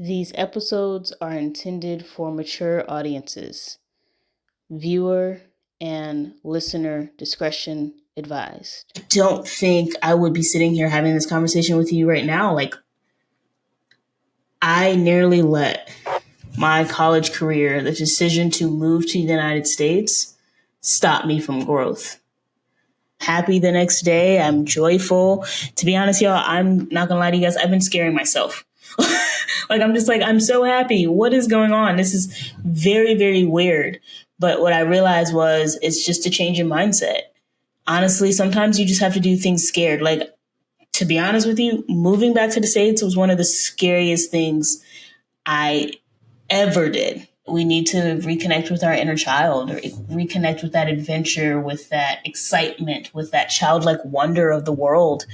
These episodes are intended for mature audiences. Viewer and listener discretion advised. Don't think I would be sitting here having this conversation with you right now. I nearly let my college career, the decision to move to the United States, stop me from growth. Happy the next day. I'm joyful. To be honest, y'all, I'm not gonna lie to you guys. I've been scaring myself. I'm so happy. What is going on? This is very, very weird. But what I realized was it's just a change in mindset. Honestly, sometimes you just have to do things scared. To be honest with you, moving back to the States was one of the scariest things I ever did. We need to reconnect with our inner child, or reconnect with that adventure, with that excitement, with that childlike wonder of the world,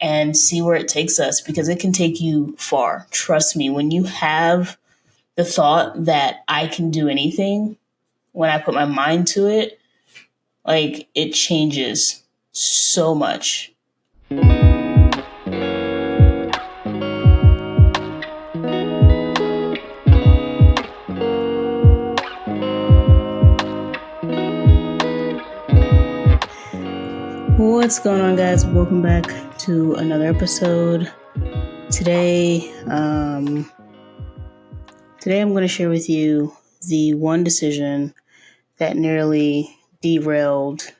and see where it takes us, because it can take you far. Trust me, when you have the thought that I can do anything, when I put my mind to it, it changes so much. What's going on, guys? Welcome back to another episode. Today I'm going to share with you the one decision that nearly derailed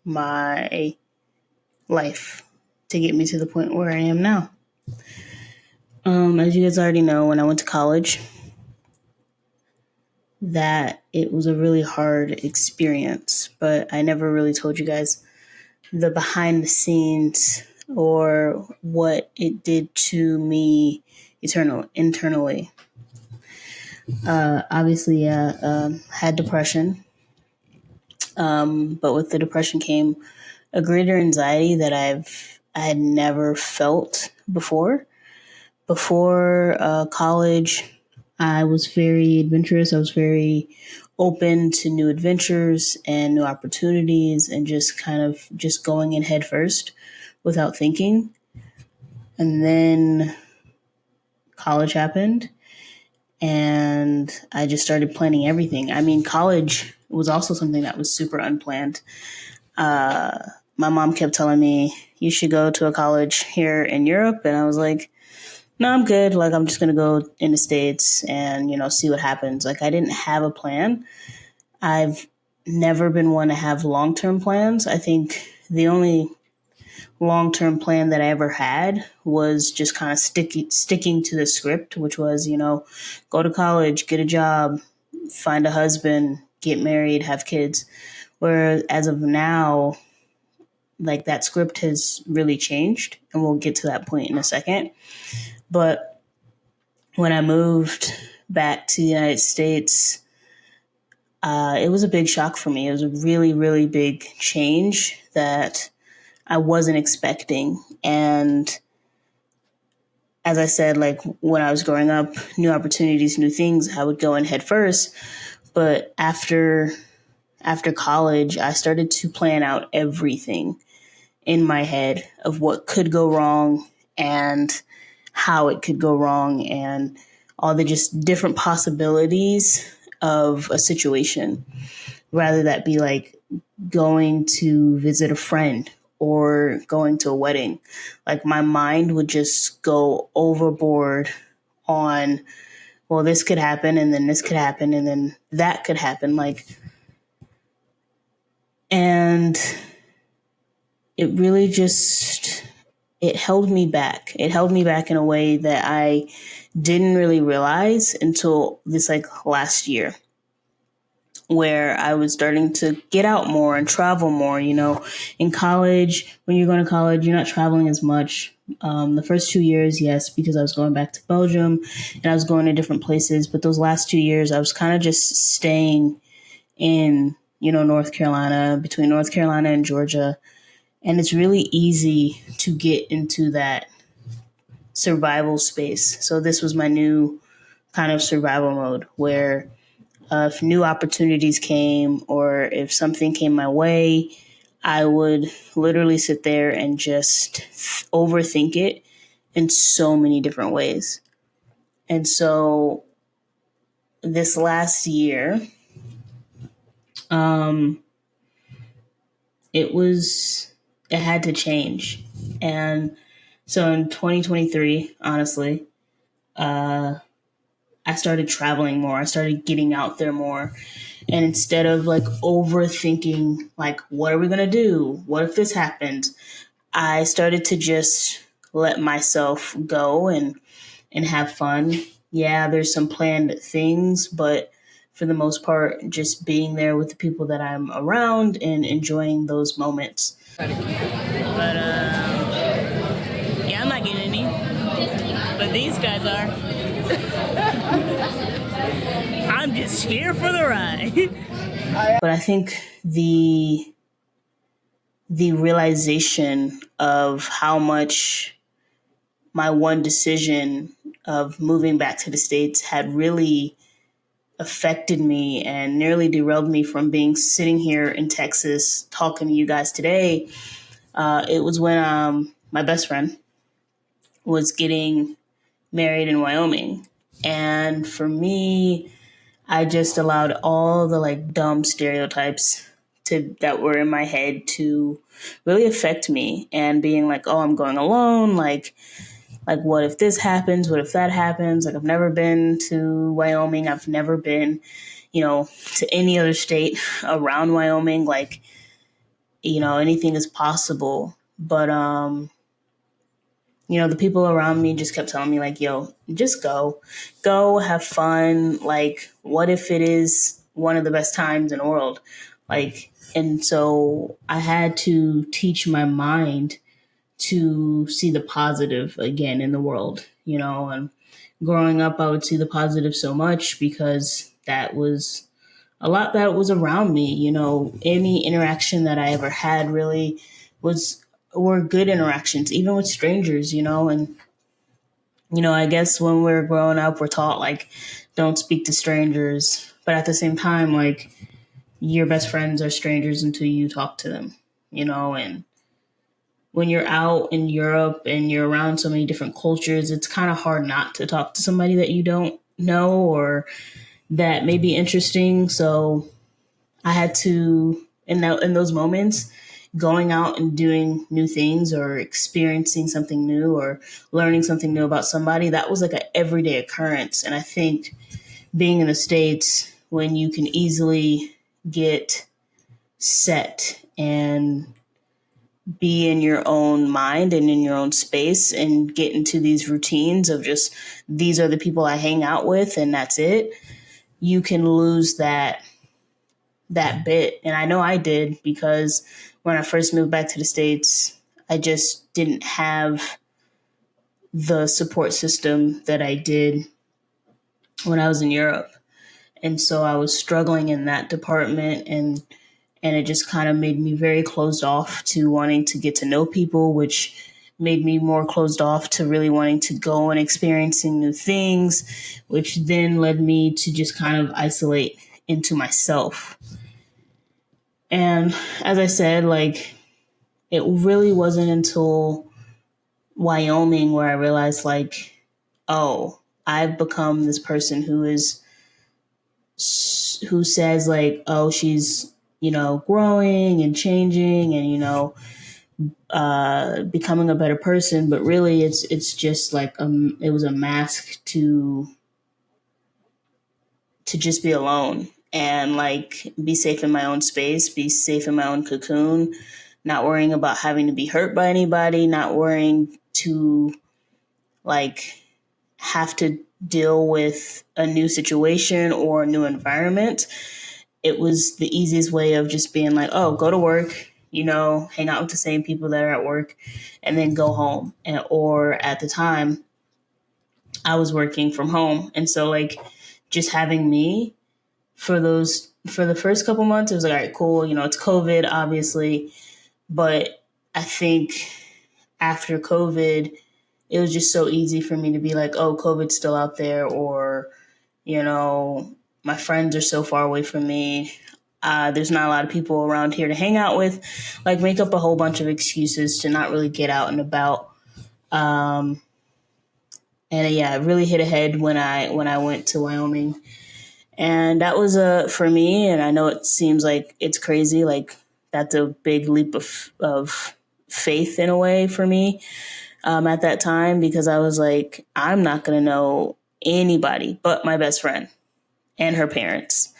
my life to get me to the point where I am now. As you guys already know, when I went to college, that it was a really hard experience, but I never really told you guys the behind the scenes or what it did to me internally. Obviously, had depression, but with the depression came a greater anxiety that I had never felt before. Before college, I was very adventurous. I was very open to new adventures and new opportunities, and just going in head first without thinking. And then college happened, and I just started planning everything. I mean, college was also something that was super unplanned. My mom kept telling me, you should go to a college here in Europe. And I was like, no, I'm good. I'm just going to go in the States and, see what happens. I didn't have a plan. I've never been one to have long-term plans. I think the only long-term plan that I ever had was just kind of sticking to the script, which was, go to college, get a job, find a husband, get married, have kids. Where as of now, that script has really changed, and we'll get to that point in a second. But when I moved back to the United States, it was a big shock for me. It was a really, really big change that I wasn't expecting. And as I said, when I was growing up, new opportunities, new things, I would go in head first. But after college, I started to plan out everything in my head of what could go wrong and how it could go wrong, and all the just different possibilities of a situation, rather that be going to visit a friend or going to a wedding. My mind would just go overboard on, well, this could happen, and then this could happen, and then that could happen. And it really it held me back. It held me back in a way that I didn't really realize until this last year, where I was starting to get out more and travel more. In college, when you're going to college, you're not traveling as much. The first 2 years, yes, because I was going back to Belgium and I was going to different places. But those last 2 years, I was kind of just staying in, North Carolina, between North Carolina and Georgia. And it's really easy to get into that survival space. So this was my new kind of survival mode, where if new opportunities came or if something came my way, I would literally sit there and just overthink it in so many different ways. And so this last year, um, it had to change. And so in 2023, honestly, uh, I started traveling more. I started getting out there more. And instead of like overthinking, like, what are we going to do? What if this happens? I started to just let myself go and have fun. Yeah, there's some planned things, but for the most part, just being there with the people that I'm around and enjoying those moments. But yeah, I'm not getting any, but these guys are. I'm just here for the ride. But I think the realization of how much my one decision of moving back to the States had really affected me and nearly derailed me from being sitting here in Texas talking to you guys today. It was when my best friend was getting married in Wyoming. And for me, I just allowed all the like dumb stereotypes to that were in my head to really affect me and being like, oh, I'm going alone, like what if this happens, what if that happens, like I've never been to Wyoming, I've never been, to any other state around Wyoming, like, anything is possible. But the people around me just kept telling me like, yo, just go have fun. Like, what if it is one of the best times in the world? Like, and so I had to teach my mind to see the positive again in the world, and growing up, I would see the positive so much because that was a lot that was around me. Any interaction that I ever had really was were good interactions, even with strangers, and I guess when we're growing up, we're taught like don't speak to strangers, but at the same time, like your best friends are strangers until you talk to them, and when you're out in Europe and you're around so many different cultures, it's kind of hard not to talk to somebody that you don't know or that may be interesting. So I had to, in those moments, going out and doing new things or experiencing something new or learning something new about somebody, that was like an everyday occurrence. And I think being in the States, when you can easily get set and be in your own mind and in your own space and get into these routines of just these are the people I hang out with and that's it, you can lose that bit. And I know I did because when I first moved back to the States, I just didn't have the support system that I did when I was in Europe. And so I was struggling in that department and it just kind of made me very closed off to wanting to get to know people, which made me more closed off to really wanting to go and experiencing new things, which then led me to just kind of isolate into myself. And as I said, like, it really wasn't until Wyoming where I realized, like, oh, I've become this person who says, like, oh, she's, growing and changing and, becoming a better person. But really, it's just like it was a mask to just be alone and like be safe in my own space, be safe in my own cocoon, not worrying about having to be hurt by anybody, not worrying to like have to deal with a new situation or a new environment. It was the easiest way of just being like, oh, go to work, hang out with the same people that are at work and then go home. Or at the time, I was working from home. And so like just having me for the first couple months, it was like, all right, cool. It's COVID, obviously. But I think after COVID, it was just so easy for me to be like, oh, COVID's still out there, or, my friends are so far away from me. There's not a lot of people around here to hang out with, like make up a whole bunch of excuses to not really get out and about. And yeah, it really hit ahead when I went to Wyoming. And that was for me, and I know it seems like it's crazy, like that's a big leap of faith in a way for me at that time, because I was like, I'm not going to know anybody but my best friend and her parents,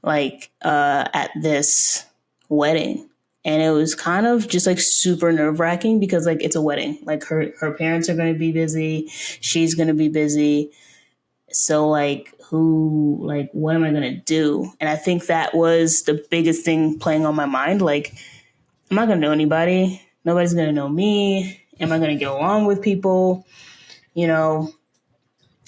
like at this wedding. And it was kind of just like super nerve wracking because like it's a wedding. Like her parents are going to be busy. She's going to be busy. So like what am I going to do? And I think that was the biggest thing playing on my mind. Like, I'm not going to know anybody. Nobody's going to know me. Am I going to get along with people? You know,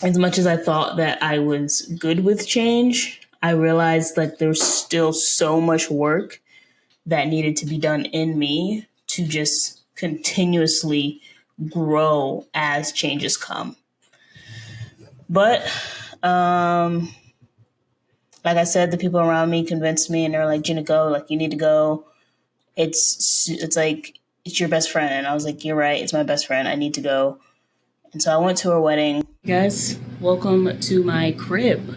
as much as I thought that I was good with change, I realized that there's still so much work that needed to be done in me to just continuously grow as changes come. But like I said, the people around me convinced me, and they're like, "Gina, go! Like, you need to go. It's like it's your best friend." And I was like, "You're right. It's my best friend. I need to go." And so I went to her wedding. Guys, welcome to my crib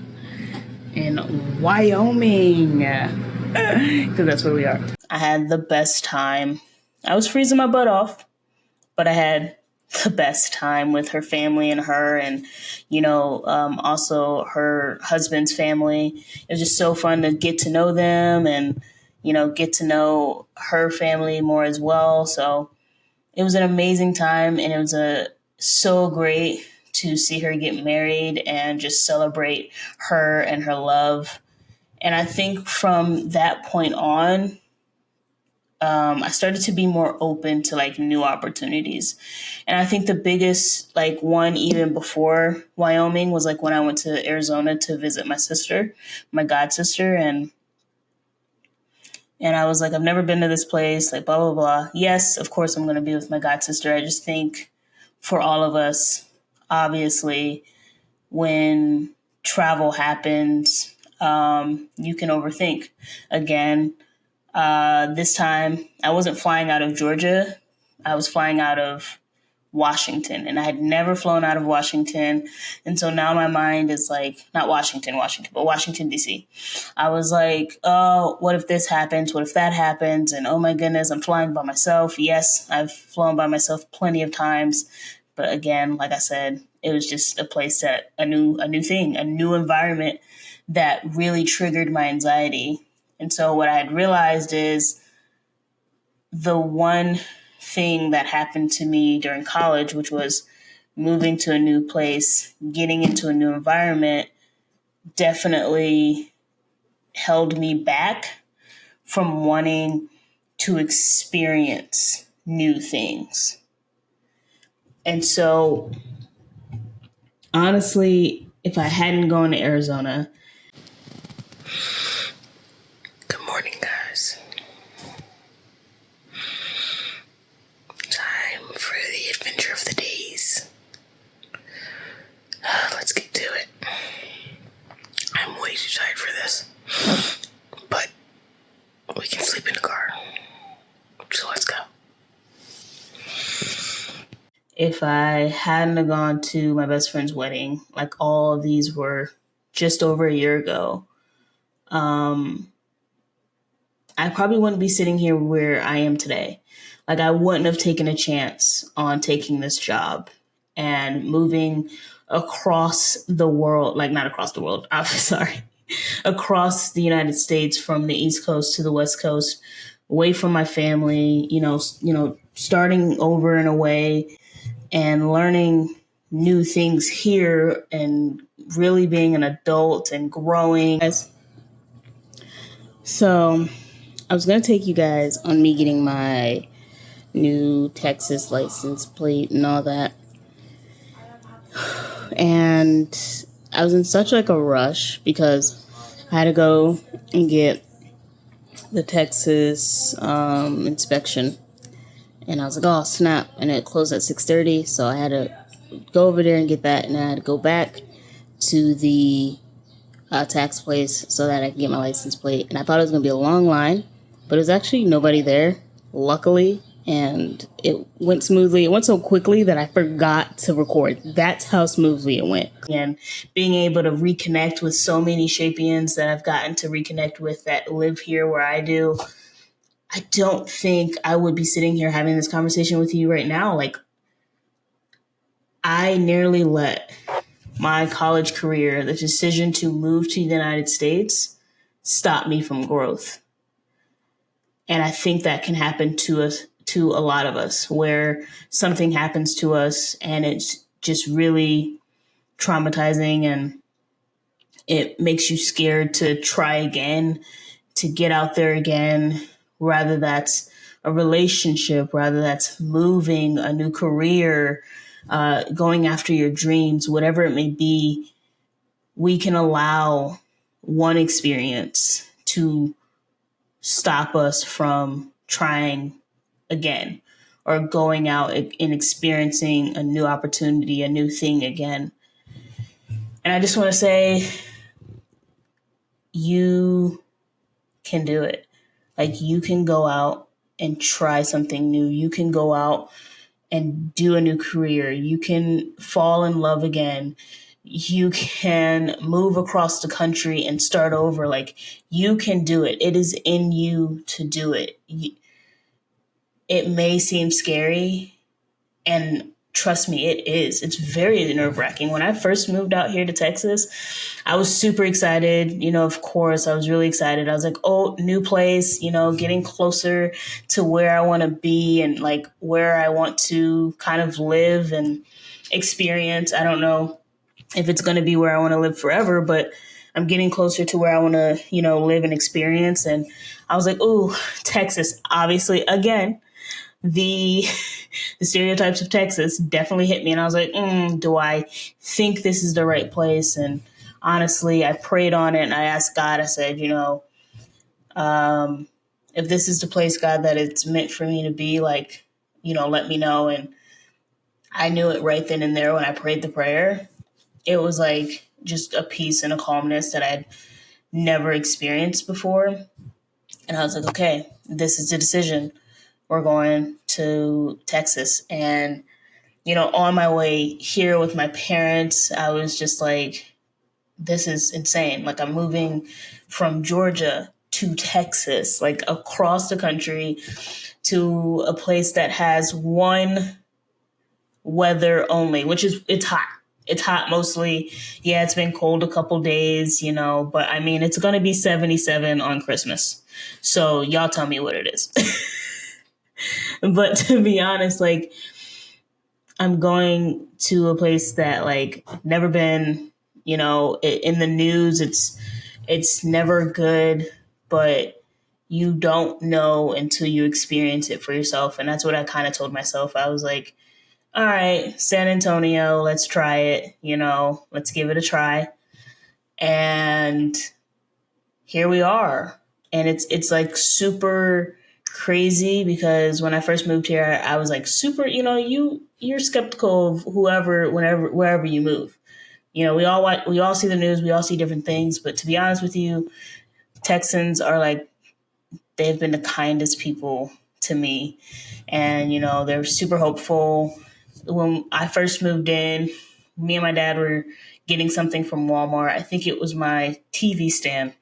in Wyoming, because that's where we are. I had the best time. I was freezing my butt off, but I had the best time with her family and her, and also her husband's family. It was just so fun to get to know them, and get to know her family more as well. So it was an amazing time, and it was so great to see her get married and just celebrate her and her love. And I think from that point on, I started to be more open to like new opportunities. And I think the biggest like one even before Wyoming was like when I went to Arizona to visit my sister, my god sister, and I was like, I've never been to this place, like blah blah blah. Yes, of course I'm gonna be with my god sister. I just think for all of us, obviously, when travel happens, you can overthink. Again, this time, I wasn't flying out of Georgia. I was flying out of Washington, and I had never flown out of Washington. And so now my mind is like, not Washington, but Washington, D.C. I was like, oh, what if this happens? What if that happens? And oh my goodness, I'm flying by myself. Yes, I've flown by myself plenty of times. But again, like I said, it was just a place that a new thing, a new environment that really triggered my anxiety. And so what I had realized is the one thing that happened to me during college, which was moving to a new place, getting into a new environment, definitely held me back from wanting to experience new things. And so, honestly, if I hadn't gone to Arizona, good morning, guys. Time for the adventure of the days. Let's get to it. I'm way too tired for this, but we can sleep in the car. So let's go. If I hadn't gone to my best friend's wedding, like all of these were just over a year ago, I probably wouldn't be sitting here where I am today. Like, I wouldn't have taken a chance on taking this job and moving across the world, like not across the world, I'm sorry, across the United States from the East Coast to the West Coast, away from my family, starting over in a way and learning new things here and really being an adult and growing. So I was going to take you guys on me getting my new Texas license plate and all that. And I was in such like a rush because I had to go and get the Texas inspection. And I was like, oh, snap. And it closed at 6:30. So I had to go over there and get that. And I had to go back to the tax place so that I could get my license plate. And I thought it was going to be a long line, but it was actually nobody there, luckily. And it went smoothly. It went so quickly that I forgot to record. That's how smoothly it went. And being able to reconnect with so many Shapians that I've gotten to reconnect with that live here where I do, I don't think I would be sitting here having this conversation with you right now. Like, I nearly let my college career, the decision to move to the United States, stop me from growth. And I think that can happen to us, to a lot of us, where something happens to us and it's just really traumatizing and it makes you scared to try again, to get out there again, whether that's a relationship, whether that's moving, a new career, going after your dreams, whatever it may be. We can allow one experience to stop us from trying again or going out and experiencing a new opportunity, a new thing again. And I just want to say, you can do it. Like, you can go out and try something new. You can go out and do a new career. You can fall in love again. You can move across the country and start over. Like, you can do it. It is in you to do it. It may seem scary, and trust me, it is. It's very nerve wracking. When I first moved out here to Texas, I was super excited. You know, of course, I was really excited. I was like, oh, new place, you know, getting closer to where I want to be and like where I want to kind of live and experience. I don't know if it's going to be where I want to live forever, but I'm getting closer to where I want to, you know, live and experience. And I was like, ooh, Texas, obviously, again, the the stereotypes of Texas definitely hit me. And I was like, do I think this is the right place? And honestly, I prayed on it and I asked God, I said, you know, if this is the place, God, that it's meant for me to be, like, you know, let me know. And I knew it right then and there when I prayed the prayer. It was like just a peace and a calmness that I'd never experienced before. And I was like, okay, this is the decision. We're going to Texas. And, you know, on my way here with my parents, I was just like, this is insane. Like, I'm moving from Georgia to Texas, like across the country to a place that has one weather only, which is it's hot. It's hot mostly. Yeah, it's been cold a couple days, you know, but I mean, it's going to be 77 on Christmas. So y'all tell me what it is. But to be honest, like, I'm going to a place that like never been, you know, in the news. It's never good, but you don't know until you experience it for yourself. And that's what I kind of told myself. I was like, all right, San Antonio, let's try it. You know, let's give it a try. And here we are. And it's like super crazy because when I first moved here, I was like super, you know, you're skeptical of whoever, whenever, wherever you move. You know, we all see the news, we all see different things, but to be honest with you, Texans are like, they've been the kindest people to me. And, you know, they're super hopeful. When I first moved in, me and my dad were getting something from Walmart. I think it was my TV stand.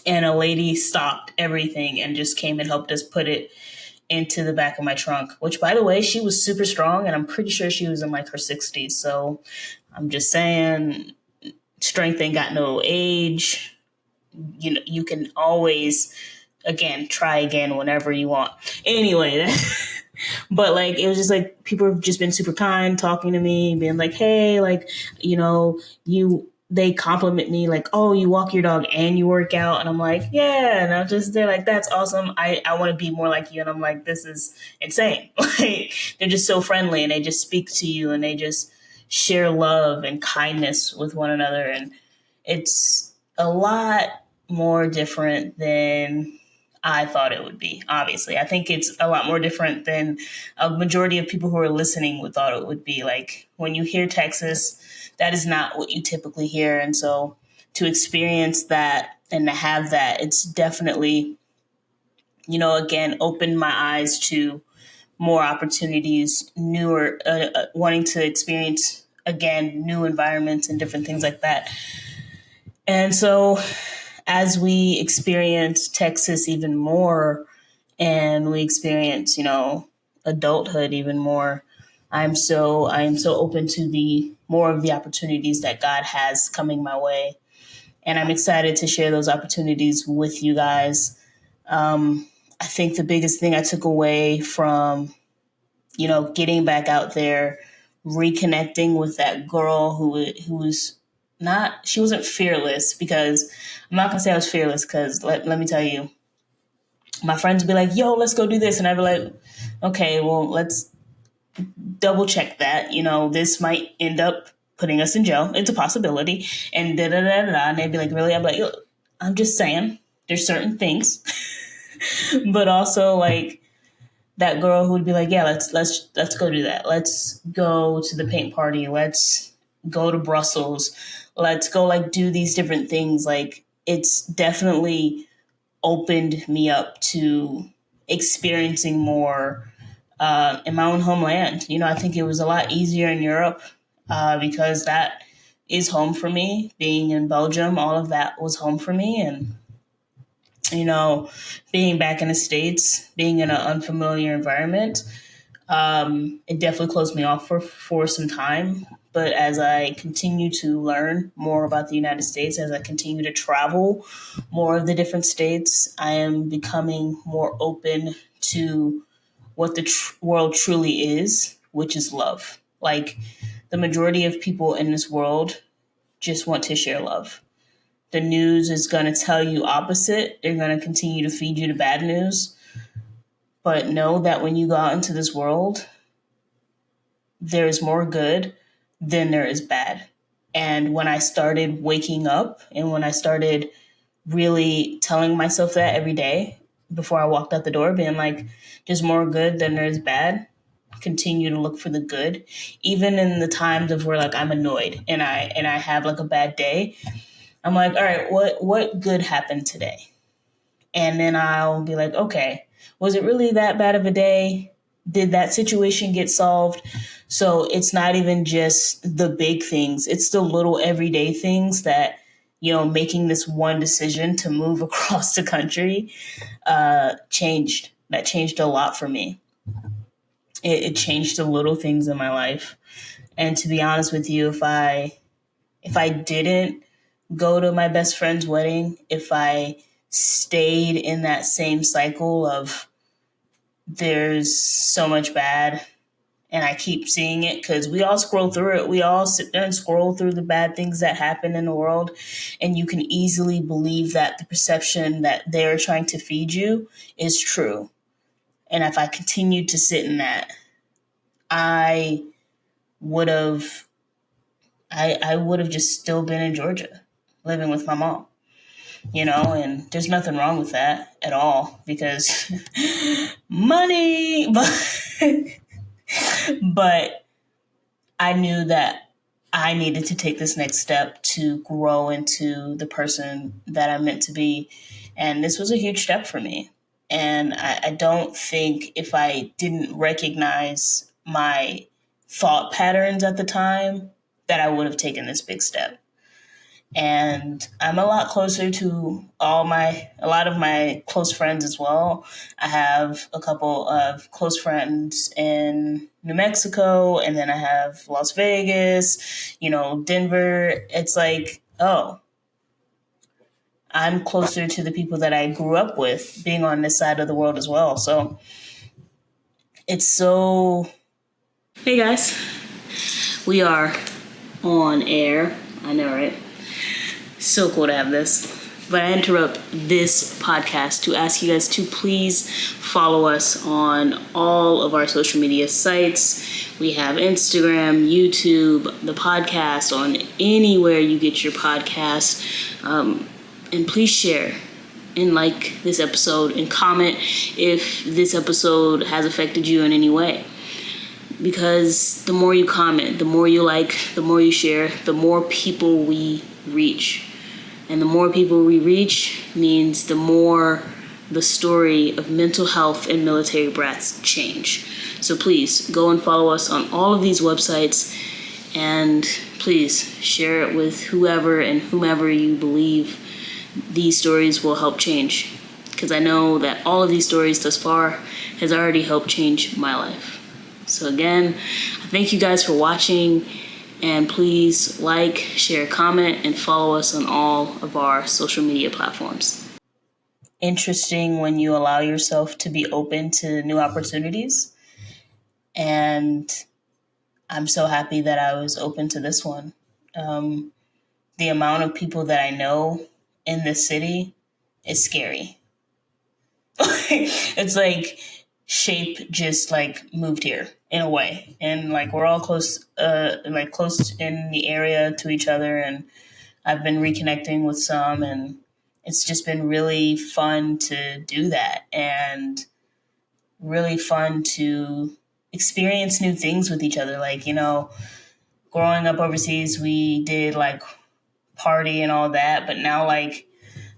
And a lady stopped everything and just came and helped us put it into the back of my trunk, which, by the way, she was super strong. And I'm pretty sure she was in like her 60s. So I'm just saying, strength ain't got no age. You know, you can always, again, try again whenever you want. Anyway, but like, it was just like, people have just been super kind, talking to me, being like, hey, like, you know, they compliment me like, oh, you walk your dog and you work out. And I'm like, yeah. And they're like, that's awesome. I want to be more like you. And I'm like, this is insane. Like, they're just so friendly and they just speak to you and they just share love and kindness with one another. And it's a lot more different than I thought it would be. Obviously, I think it's a lot more different than a majority of people who are listening would thought it would be. Like, when you hear Texas, that is not what you typically hear. And so to experience that and to have that, it's definitely, you know, again, opened my eyes to more opportunities, newer, wanting to experience again new environments and different things like that. And so, as we experience Texas even more, and we experience, adulthood even more, I am so open to the more of the opportunities that God has coming my way, and I'm excited to share those opportunities with you guys. I think the biggest thing I took away from, getting back out there, reconnecting with that girl who was not, she wasn't fearless, because I'm not gonna say I was fearless, because let me tell you, my friends would be like, yo, let's go do this. And I'd be like, okay, well, let's double check that. This might end up putting us in jail. It's a possibility. And da da da da. And they'd be like, really? I'm like, I'm just saying, there's certain things. But also, like, that girl who would be like, yeah, let's go do that. Let's go to the paint party. Let's go to Brussels. Let's go, like, do these different things. Like, it's definitely opened me up to experiencing more in my own homeland. I think it was a lot easier in Europe because that is home for me. Being in Belgium, all of that was home for me. And, being back in the States, being in an unfamiliar environment, it definitely closed me off for some time. But as I continue to learn more about the United States, as I continue to travel more of the different states, I am becoming more open to what the world truly is, which is love. Like, the majority of people in this world just want to share love. The news is going to tell you opposite. They're going to continue to feed you the bad news. But know that when you go out into this world, there is more good than there is bad. And when I started waking up, and when I started really telling myself that every day before I walked out the door, being like, there's more good than there's bad, continue to look for the good. Even in the times of where, like, I'm annoyed and I have, like, a bad day, I'm like, all right, what good happened today? And then I'll be like, okay, was it really that bad of a day? Did that situation get solved? So it's not even just the big things. It's the little everyday things that, making this one decision to move across the country changed. That changed a lot for me. It changed the little things in my life. And to be honest with you, if I didn't go to my best friend's wedding, if I stayed in that same cycle of there's so much bad and I keep seeing it, because we all scroll through it. We all sit there and scroll through the bad things that happen in the world. And you can easily believe that the perception that they're trying to feed you is true. And if I continued to sit in that, I would have just still been in Georgia living with my mom, and there's nothing wrong with that at all, because money, but I knew that I needed to take this next step to grow into the person that I'm meant to be. And this was a huge step for me. And I don't think, if I didn't recognize my thought patterns at the time, that I would have taken this big step. And I'm a lot closer to a lot of my close friends as well. I have a couple of close friends in New Mexico, and then I have Las Vegas, Denver. It's like, oh, I'm closer to the people that I grew up with, being on this side of the world as well. So it's so... Hey guys, we are on air. I know, right? So cool to have this. But I interrupt this podcast to ask you guys to please follow us on all of our social media sites. We have Instagram, YouTube, the podcast on anywhere you get your podcast. And please share and like this episode and comment if this episode has affected you in any way. Because the more you comment, the more you like, the more you share, the more people we reach. And the more people we reach means the more the story of mental health and military brats change. So please go and follow us on all of these websites, and please share it with whoever and whomever you believe these stories will help change. Because I know that all of these stories thus far has already helped change my life. So again, thank you guys for watching, and please like, share, comment, and follow us on all of our social media platforms. Interesting when you allow yourself to be open to new opportunities. And I'm so happy that I was open to this one. The amount of people that I know in this city is scary. It's like shape just like moved here in a way, and like we're all close, like close in the area to each other, and I've been reconnecting with some, and it's just been really fun to do that, and really fun to experience new things with each other. Like, growing up overseas, we did like party and all that, but now like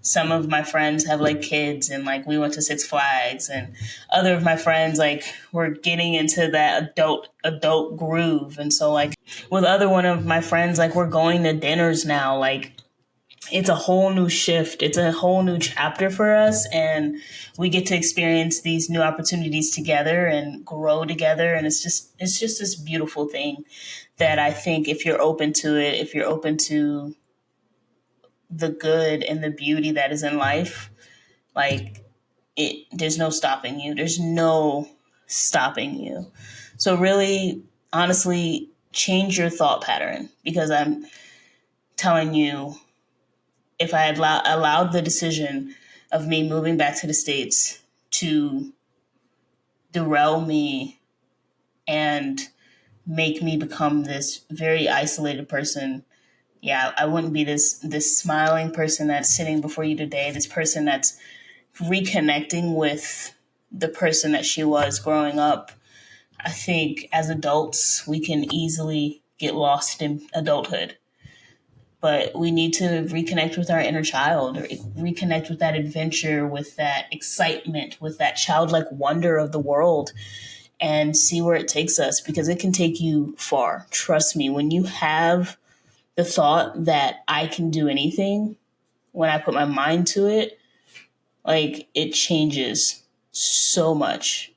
some of my friends have like kids, and like we went to Six Flags, and other of my friends like were getting into that adult groove. And so like with other one of my friends, like we're going to dinners now. Like it's a whole new shift. It's a whole new chapter for us, and we get to experience these new opportunities together and grow together. And it's just this beautiful thing that I think if you're open to it, if you're open to the good and the beauty that is in life, like there's no stopping you. There's no stopping you. So really, honestly, change your thought pattern, because I'm telling you, if I had allowed the decision of me moving back to the States to derail me and make me become this very isolated person, yeah, I wouldn't be this smiling person that's sitting before you today, this person that's reconnecting with the person that she was growing up. I think as adults, we can easily get lost in adulthood, but we need to reconnect with our inner child, or reconnect with that adventure, with that excitement, with that childlike wonder of the world, and see where it takes us, because it can take you far. Trust me, when you have the thought that I can do anything, when I put my mind to it, like it changes so much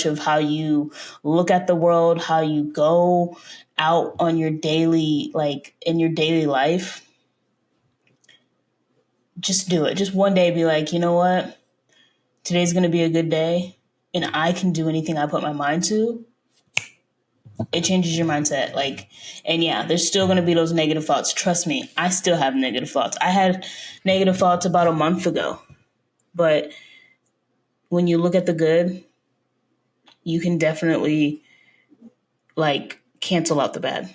of how you look at the world, how you go out on your daily, like in your daily life. Just do it. Just one day be like, you know what? Today's going to be a good day, and I can do anything I put my mind to. It changes your mindset. Like, and yeah, there's still going to be those negative thoughts. Trust me, I still have negative thoughts. I had negative thoughts about a month ago, but when you look at the good, you can definitely like cancel out the bad.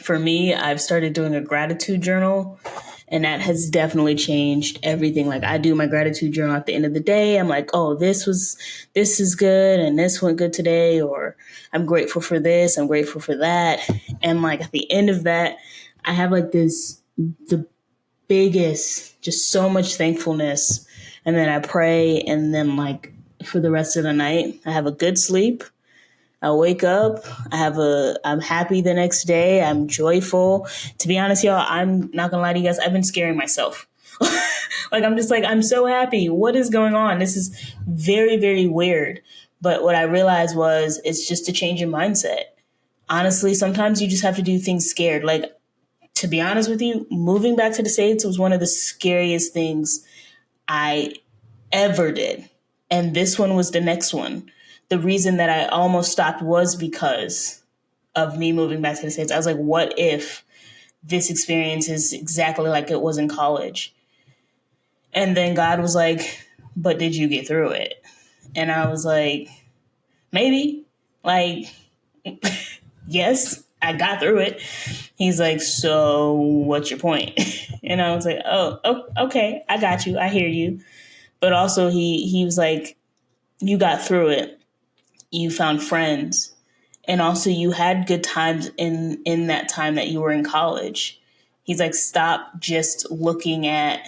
For me, I've started doing a gratitude journal, and that has definitely changed everything. Like I do my gratitude journal at the end of the day. I'm like, oh, this is good, and this went good today, or I'm grateful for this, I'm grateful for that. And like at the end of that, I have like the biggest, just so much thankfulness. And then I pray, and then like for the rest of the night, I have a good sleep. I wake up, I'm happy the next day. I'm joyful. To be honest, y'all, I'm not gonna lie to you guys. I've been scaring myself. Like, I'm just like, I'm so happy. What is going on? This is very, very weird. But what I realized was it's just a change in mindset. Honestly, sometimes you just have to do things scared. Like, to be honest with you, moving back to the States was one of the scariest things I ever did. And this one was the next one. The reason that I almost stopped was because of me moving back to the States. I was like, what if this experience is exactly like it was in college? And then God was like, but did you get through it? And I was like, maybe. Like, yes, I got through it. He's like, so what's your point? And I was like, oh, okay, I got you. I hear you. But also he was like, you got through it. You found friends. And also you had good times in that time that you were in college. He's like, stop just looking at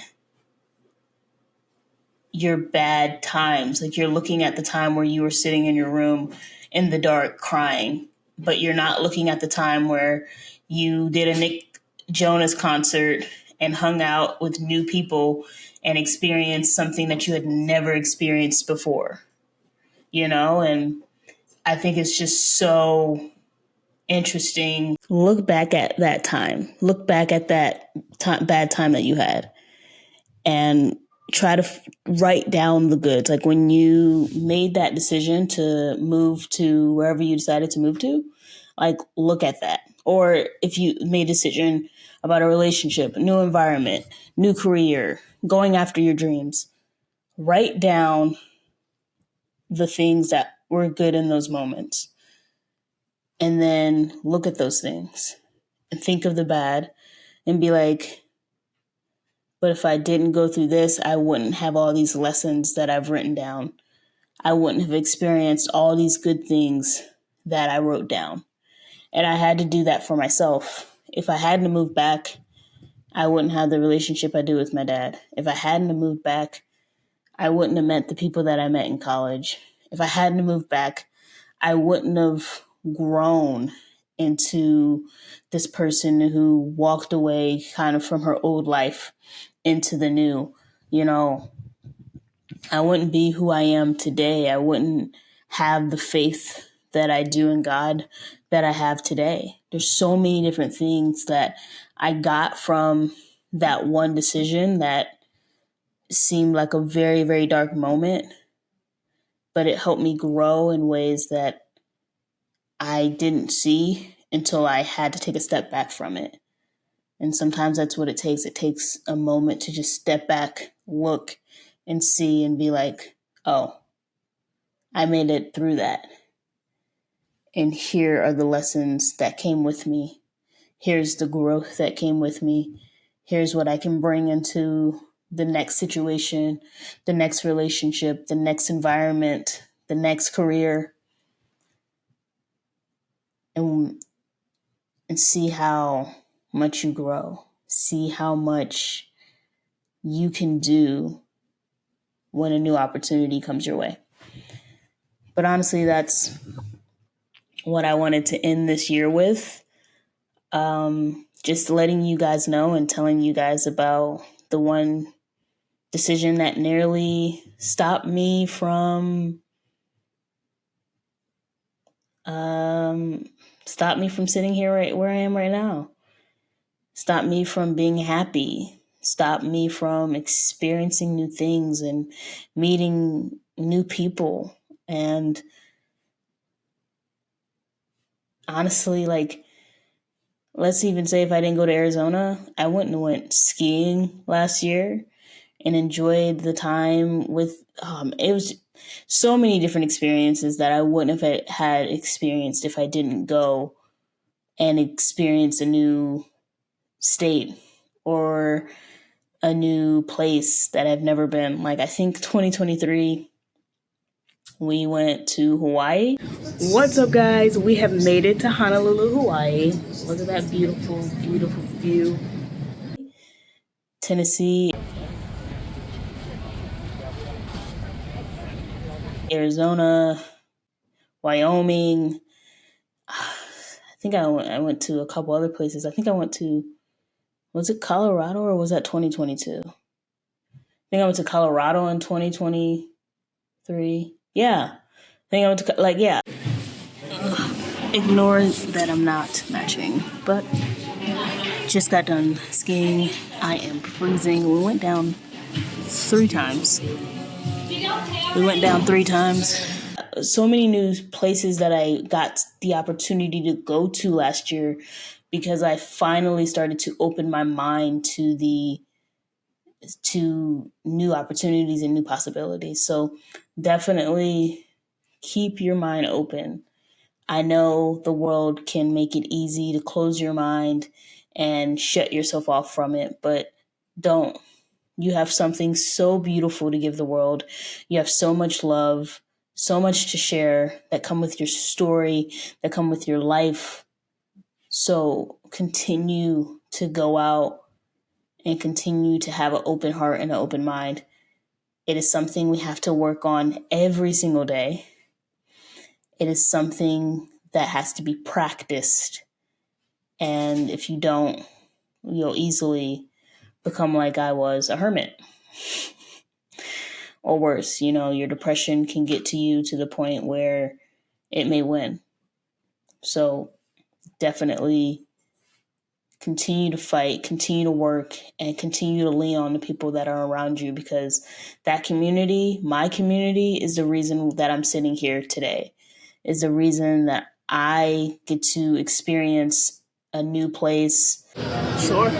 your bad times. Like you're looking at the time where you were sitting in your room in the dark crying, but you're not looking at the time where you did a Nick Jonas concert and hung out with new people and experienced something that you had never experienced before, you know? And I think it's just so interesting. Look back at that time. Look back at that bad time that you had and try to write down the goods. Like when you made that decision to move to wherever you decided to move to, like look at that. Or if you made a decision about a relationship, a new environment, new career, going after your dreams, write down the things that were good in those moments. And then look at those things and think of the bad and be like, but if I didn't go through this, I wouldn't have all these lessons that I've written down. I wouldn't have experienced all these good things that I wrote down. And I had to do that for myself. If I hadn't moved back, I wouldn't have the relationship I do with my dad. If I hadn't moved back, I wouldn't have met the people that I met in college. If I hadn't moved back, I wouldn't have grown into this person who walked away kind of from her old life into the new. You know, I wouldn't be who I am today. I wouldn't have the faith that I do in God that I have today. There's so many different things that I got from that one decision that seemed like a very, very dark moment, but it helped me grow in ways that I didn't see until I had to take a step back from it. And sometimes that's what it takes. It takes a moment to just step back, look, and see and be like, oh, I made it through that. And here are the lessons that came with me. Here's the growth that came with me. Here's what I can bring into the next situation, the next relationship, the next environment, the next career, and see how much you grow. See how much you can do when a new opportunity comes your way. But honestly, that's what I wanted to end this year with. Just letting you guys know and telling you guys about the one decision that nearly stopped me from sitting here right where I am right now. Stopped me from being happy. Stopped me from experiencing new things and meeting new people. And honestly, like, let's even say if I didn't go to Arizona, I wouldn't have went skiing last year and enjoyed the time with it was so many different experiences that I wouldn't have had experienced if I didn't go and experience a new state or a new place that I've never been. Like I think 2023 we went to Hawaii. What's up, guys? We have made it to Honolulu, Hawaii. Look at that beautiful, beautiful view. Tennessee, Arizona, Wyoming. I think I went to a couple other places. I think I went to, was it Colorado or was that 2022? I think I went to Colorado in 2023. Yeah. I think I went to, like, yeah. Ignore that I'm not matching, but just got done skiing. I am freezing. We went down 3 times. So many new places that I got the opportunity to go to last year because I finally started to open my mind to new opportunities and new possibilities. So definitely keep your mind open. I know the world can make it easy to close your mind and shut yourself off from it, but don't. You have something so beautiful to give the world. You have so much love, so much to share that come with your story, that come with your life. So continue to go out and continue to have an open heart and an open mind. It is something we have to work on every single day. It is something that has to be practiced. And if you don't, you'll easily become like I was, a hermit. Or worse, your depression can get to you to the point where it may win. So definitely continue to fight, continue to work, and continue to lean on the people that are around you, because that community, my community, is the reason that I'm sitting here today, is the reason that I get to experience a new place. Sure.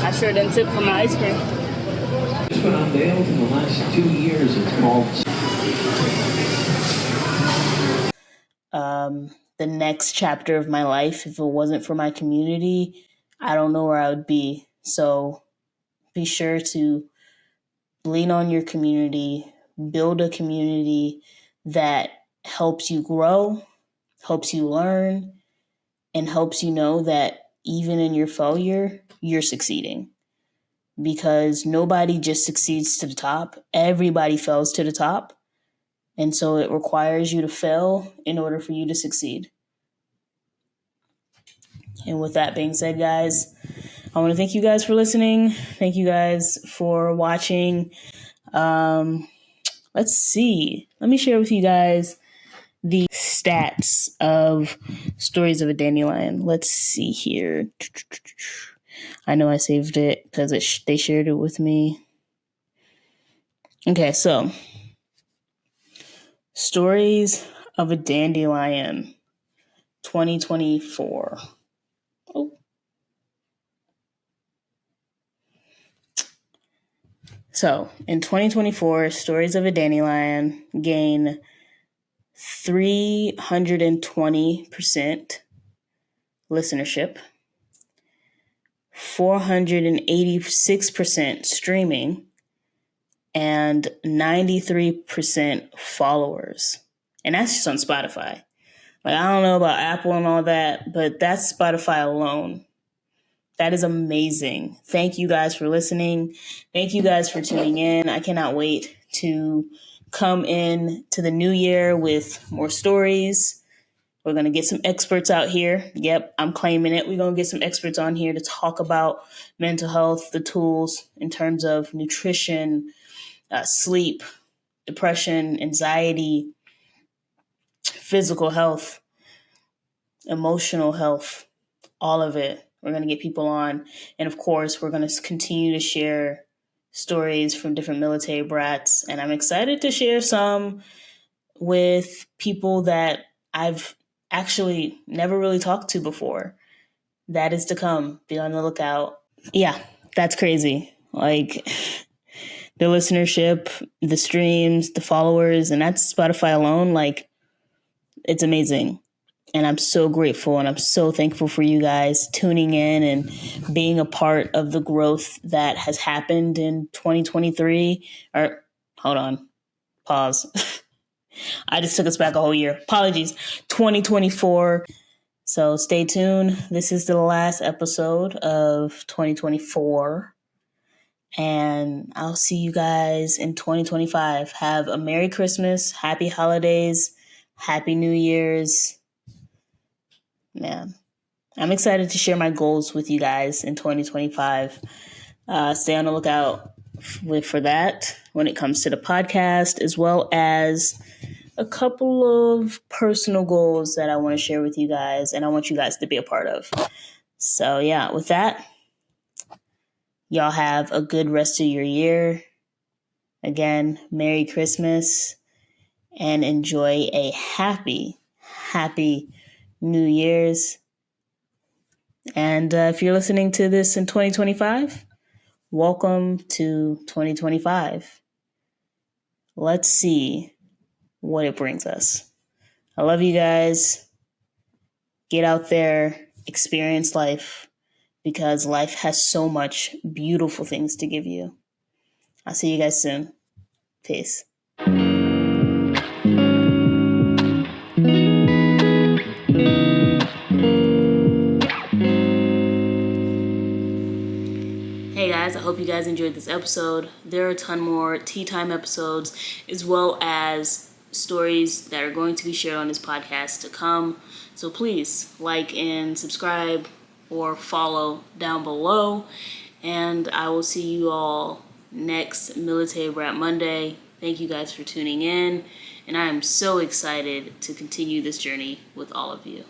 I sure didn't tip for my ice cream. It's been unveiled in the last 2 years. It's called the next chapter of my life. If it wasn't for my community, I don't know where I would be. So be sure to lean on your community, build a community that helps you grow, helps you learn, and helps you know that even in your failure, you're succeeding. Because nobody just succeeds to the top. Everybody fails to the top. And so it requires you to fail in order for you to succeed. And with that being said, guys, I want to thank you guys for listening. Thank you guys for watching. Let's see. Let me share with you guys the stats of Stories of a Dandelion. Let's see here. I know I saved it because they shared it with me. Okay, so Stories of a Dandelion 2024. Oh. So in 2024, Stories of a Dandelion gain 320% listenership, 486% streaming, and 93% followers. And that's just on Spotify. Like, I don't know about Apple and all that, but that's Spotify alone. That is amazing. Thank you guys for listening. Thank you guys for tuning in. I cannot wait to come in to the new year with more stories. We're going to get some experts out here. Yep, I'm claiming it. We're going to get some experts on here to talk about mental health, the tools in terms of nutrition, sleep, depression, anxiety, physical health, emotional health, all of it. We're going to get people on. And of course, we're going to continue to share stories from different military brats. And I'm excited to share some with people that I've actually never really talked to before. That is to come. Be on the lookout. Yeah, that's crazy. Like, the listenership, the streams, the followers, and that's Spotify alone. Like, it's amazing. And I'm so grateful and I'm so thankful for you guys tuning in and being a part of the growth that has happened in 2023. Or, hold on, pause. I just took us back a whole year. Apologies. 2024. So stay tuned. This is the last episode of 2024. And I'll see you guys in 2025. Have a Merry Christmas, Happy Holidays, Happy New Year's. Man, I'm excited to share my goals with you guys in 2025. Stay on the lookout for that when it comes to the podcast, as well as a couple of personal goals that I want to share with you guys and I want you guys to be a part of. So yeah, with that, y'all have a good rest of your year. Again, Merry Christmas and enjoy a happy New Year's. And if you're listening to this in 2025, welcome to 2025. Let's see what it brings us. I love you guys. Get out there, experience life, because life has so much beautiful things to give you. I'll see you guys soon. Peace. Hey guys, I hope you guys enjoyed this episode. There are a ton more tea time episodes, as well as stories that are going to be shared on this podcast to come. So please like and subscribe or follow down below. And I will see you all next Military Brat Monday. Thank you guys for tuning in. And I am so excited to continue this journey with all of you.